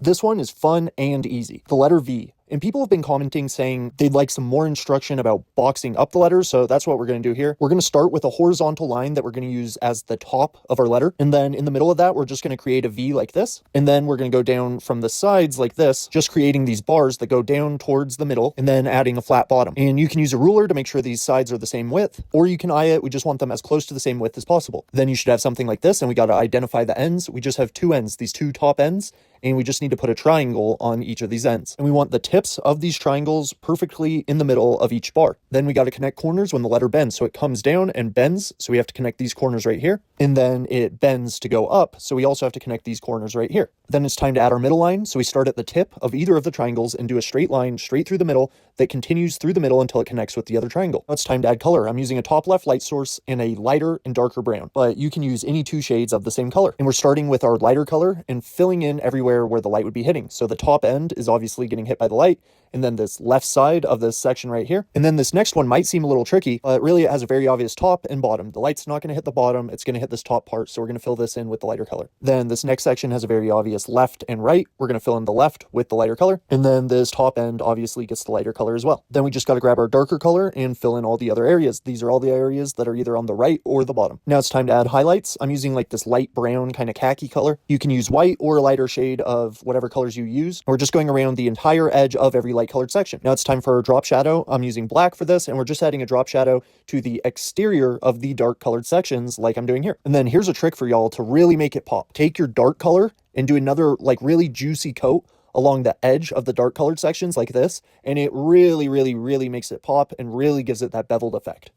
This one is fun and easy. The letter V. And people have been commenting saying they'd like some more instruction about boxing up the letters, so that's what we're going to do here. We're going to start with a horizontal line that we're going to use as the top of our letter, and then in the middle of that, we're just going to create a V like this, and then we're going to go down from the sides like this, just creating these bars that go down towards the middle, and then adding a flat bottom. And you can use a ruler to make sure these sides are the same width, or you can eye it. We just want them as close to the same width as possible. Then you should have something like this, and we got to identify the ends. We just have two ends, these two top ends, and we just need to put a triangle on each of these ends. And we want the tips of these triangles perfectly in the middle of each bar. Then we got to connect corners when the letter bends. So it comes down and bends. So we have to connect these corners right here. And then it bends to go up. So we also have to connect these corners right here. Then it's time to add our middle line. So we start at the tip of either of the triangles and do a straight line straight through the middle that continues through the middle until it connects with the other triangle. Now it's time to add color. I'm using a top left light source and a lighter and darker brown, but you can use any two shades of the same color. And we're starting with our lighter color and filling in everywhere where the light would be hitting. So the top end is obviously getting hit by the light, and then this left side of this section right here. And then this next one might seem a little tricky, but really it has a very obvious top and bottom. The light's not going to hit the bottom, it's going to hit this top part, so we're going to fill this in with the lighter color. Then this next section has a very obvious left and right. We're going to fill in the left with the lighter color, and then this top end obviously gets the lighter color as well. Then we just got to grab our darker color and fill in all the other areas. These are all the areas that are either on the right or the bottom. Now it's time to add highlights. I'm using like this light brown kind of khaki color. You can use white or a lighter shade of whatever colors you use. We're just going around the entire edge of every light colored section. Now it's time for a drop shadow. I'm using black for this, and we're just adding a drop shadow to the exterior of the dark colored sections like I'm doing here. And then here's a trick for y'all to really make it pop. Take your dark color and do another like really juicy coat along the edge of the dark colored sections like this, and it really makes it pop and really gives it that beveled effect.